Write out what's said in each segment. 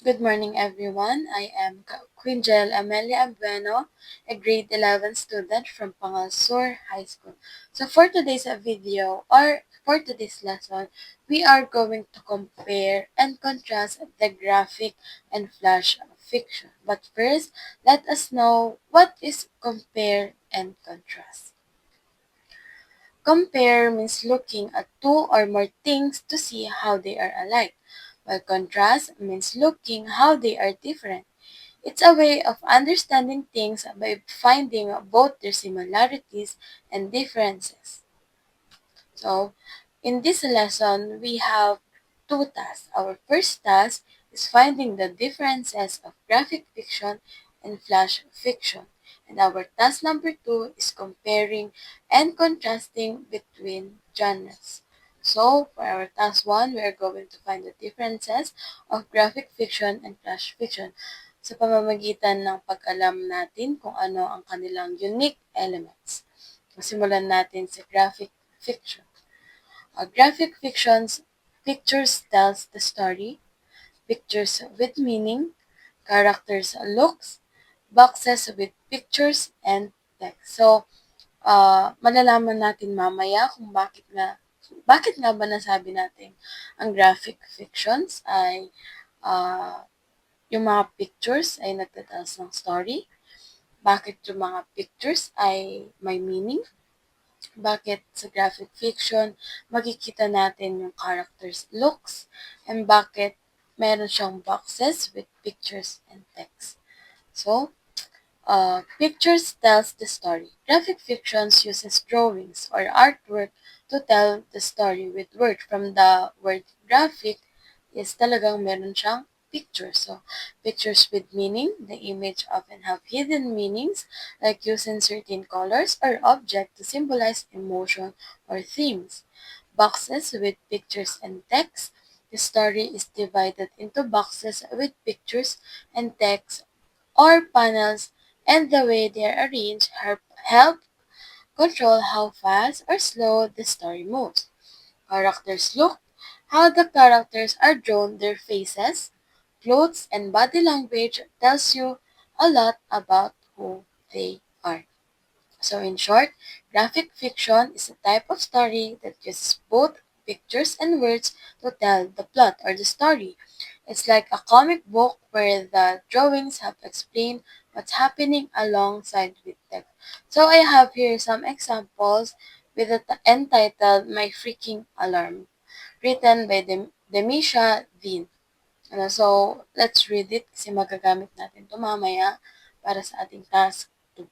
Good morning, everyone. I am Queen Jayelle Bueno, a grade 11 student from Pangalsur High School. So for today's video, or for today's lesson, we are going to compare and contrast the graphic and flash fiction. But first, let us know what is compare and contrast. Compare means looking at two or more things to see how they are alike, while contrast means looking how they are different. It's a way of understanding things by finding both their similarities and differences. So, in this lesson, we have two tasks. Our first task is finding the differences of graphic fiction and flash fiction. And our task number two is comparing and contrasting between genres. So, for our task one, we are going to find the differences of graphic fiction and flash fiction sa pamamagitan ng pag-alam natin kung ano ang kanilang unique elements. Simulan natin sa graphic fiction. Graphic fictions pictures tells the story, pictures with meaning, characters looks, boxes with pictures and text. So, malalaman natin mamaya kung bakit nga ba nasabi natin ang graphic fictions ay yung mga pictures ay nagtataas ng story, bakit yung mga pictures ay may meaning, bakit sa graphic fiction makikita natin yung characters' looks, and bakit meron siyang boxes with pictures and text. So, pictures tells the story. Graphic fictions uses drawings or artwork to tell the story with word. From the word graphic is talagang meron siyang pictures. So, pictures with meaning, the image often have hidden meanings like using certain colors or objects to symbolize emotion or themes. Boxes with pictures and text. The story is divided into boxes with pictures and text or panels, and the way they are arranged help control how fast or slow the story moves. Characters look, how the characters are drawn, their faces, clothes, and body language tells you a lot about who they are. So in short, graphic fiction is a type of story that uses both pictures and words to tell the plot or the story. It's like a comic book where the drawings have explained what's happening alongside with text. So I have here some examples with the entitled My Freaking Alarm, written by Demisha Dean. So, let's read it kasi magagamit natin ito mamaya para sa ating task 2.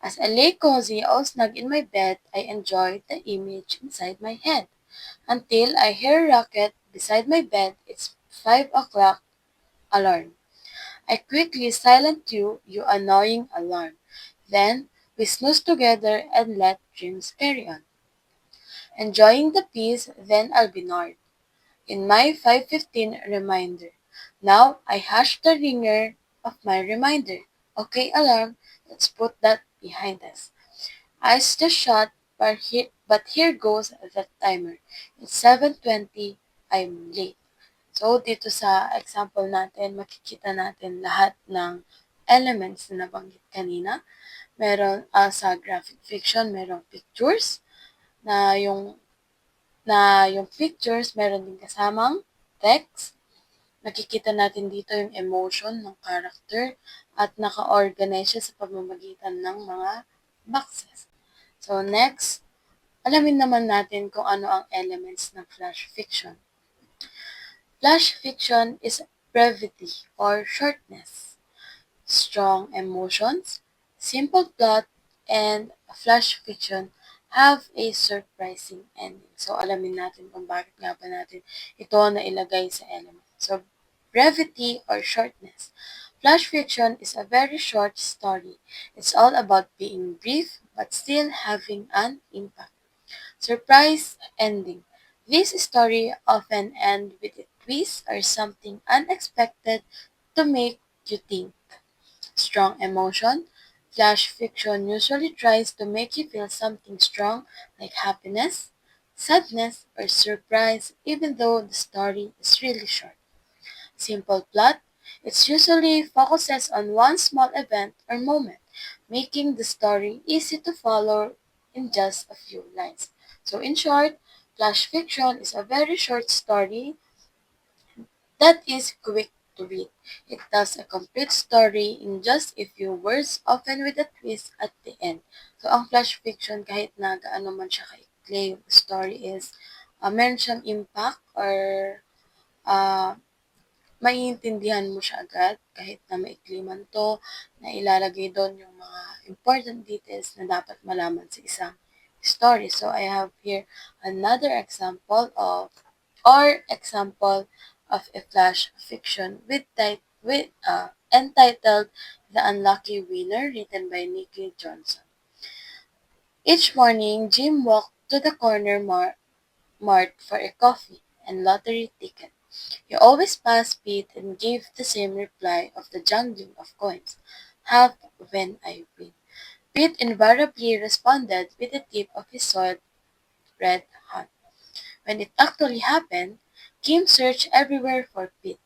As I lay cozy all snug in my bed, I enjoyed the image inside my head. Until I hear a rocket beside my bed, it's 5 o'clock alarm. I quickly silent you, you annoying alarm. Then, we snooze together and let dreams carry on. Enjoying the peace, then I'll be gnawed. In my 5:15 reminder. Now, I hush the ringer of my reminder. Okay, alarm, let's put that behind us. Eyes just shut, but here goes the timer. It's 7:20, I'm late. So, dito sa example natin, makikita natin lahat ng elements na nabanggit kanina. Meron sa graphic fiction, merong pictures na yung pictures meron din kasamang text. Nakikita natin dito yung emotion ng character at naka-organize siya sa pamamagitan ng mga boxes. So next, alamin naman natin kung ano ang elements ng flash fiction. Flash fiction is brevity or shortness, strong emotions, simple plot, and flash fiction have a surprising ending. So, alamin natin kung bakit nga ba natin ito na ilagay sa element. So, brevity or shortness. Flash fiction is a very short story. It's all about being brief but still having an impact. Surprise ending. This story often ends with a twist or something unexpected to make you think. Strong emotion. Flash fiction usually tries to make you feel something strong like happiness, sadness, or surprise even though the story is really short. Simple plot. It usually focuses on one small event or moment, making the story easy to follow in just a few lines. So in short, flash fiction is a very short story that is quick to read. It tells a complete story in just a few words, often with a twist at the end. So ang flash fiction, kahit na gaano man siya kaikli, yung story is meron siyang impact or uh, maiintindihan mo siya agad kahit na maikli man 'to, na ilalagay do'n yung mga important details na dapat malaman sa isang story. So, I have here another example of a flash fiction entitled "The Unlucky Winner," written by Nikki Johnson. Each morning, Jim walked to the corner mart for a coffee and lottery ticket. He always passed Pete and gave the same reply of the jangling of coins. "Half when I win." Pete invariably responded with the tip of his soiled red hand. When it actually happened, Kim searched everywhere for Pete.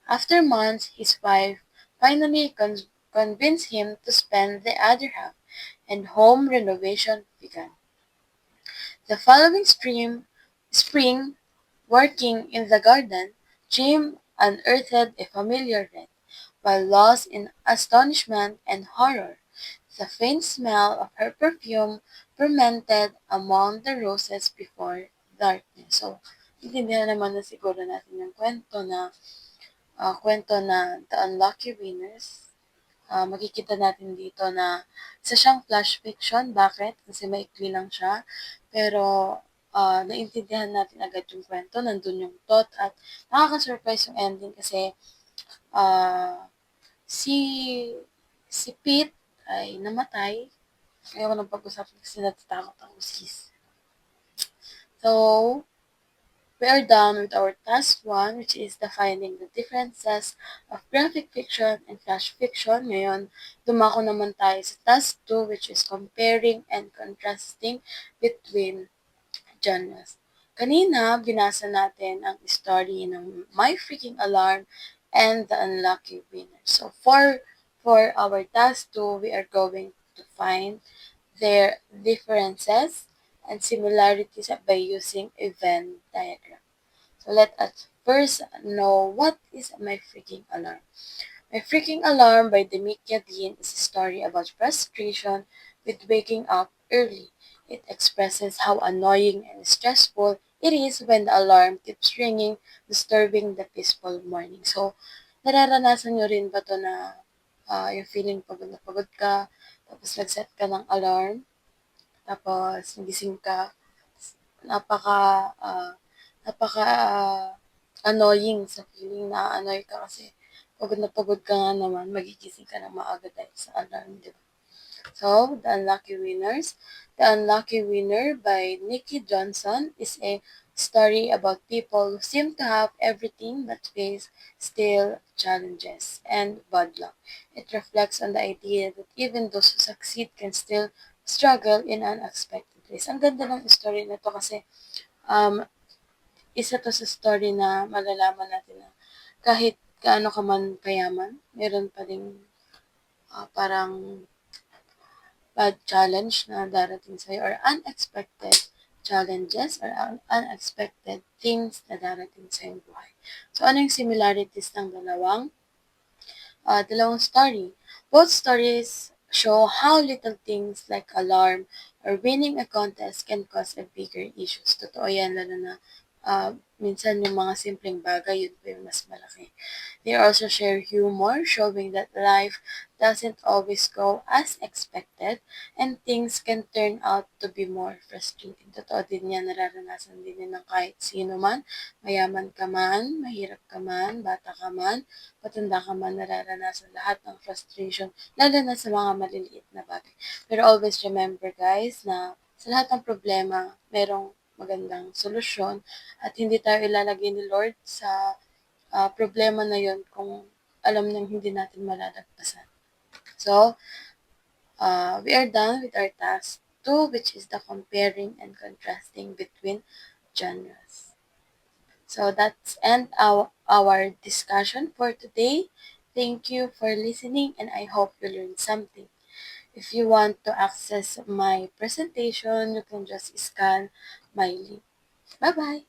After months, his wife finally convinced him to spend the other half, and home renovation began. The following spring, working in the garden, Jim unearthed a familiar red, while lost in astonishment and horror. The faint smell of her perfume fermented among the roses before darkness. So, intindihan naman na siguro natin yung kwento na The Unlucky Winners. Makikita natin dito na isa siyang flash fiction. Bakit? Kasi maikli lang siya. Pero naintindihan natin agad yung kwento. Nandun yung thought at nakaka-surprise yung ending kasi ah, si si Pete ay namatay. Ayoko nang pag-usapan kasi natatakot ako, sis. So, we are done with our task 1, which is defining the differences of graphic fiction and flash fiction. Ngayon, dumako naman tayo sa task 2, which is comparing and contrasting between genres. Kanina, binasa natin ang story ng My Freaking Alarm and The Unlucky Winner. So, for our task 2, we are going to find their differences and similarities by using a Venn diagram. So let us first know what is My Freaking Alarm. My Freaking Alarm by Demikia Dean is a story about frustration with waking up early. It expresses how annoying and stressful it is when the alarm keeps ringing, disturbing the peaceful morning. So, nararanasan nyo rin ba to na yung feeling pagod na pagod ka, tapos nag-set ka ng alarm, tapos nagising ka, napaka ah, napaka annoying sa feeling na annoy ka kasi pagod ka nga naman, magigising ka ng maaga dahil sa alarm, di ba? So, The Unlucky Winners. The Unlucky Winner by Nikki Johnson is a story about people who seem to have everything but face still challenges and bad luck. It reflects on the idea that even those who succeed can still struggle in unexpected ways. Ang ganda ng story na to kasi um, isa to sa story na malalaman natin na kahit gaano ka man kayaman, meron pa ding parang bad challenge na darating sa'yo or unexpected challenges or unexpected things na darating sa iyong buhay. So, ano yung similarities ng dalawang story? Both stories show how little things like alarm or winning a contest can cause a bigger issues. Totoo yan, lalo na minsan yung mga simpleng bagay, yun pa yung mas malaki. They also share humor, showing that life doesn't always go as expected and things can turn out to be more frustrating. Totoo din yan, nararanasan din yan ng kahit sino man, mayaman ka man, mahirap ka man, bata ka man, patanda ka man, nararanasan lahat ng frustration, lalo na sa mga maliliit na bagay. Pero always remember guys na sa lahat ng problema, merong magandang solusyon at hindi tayo ilalagay ni Lord sa problema na yon kung alam nang hindi natin malalagpasan. So, we are done with our task 2, which is the comparing and contrasting between genres. So that's end our discussion for today. Thank you for listening and I hope you learned something. If you want to access my presentation, you can just scan my link. Bye-bye!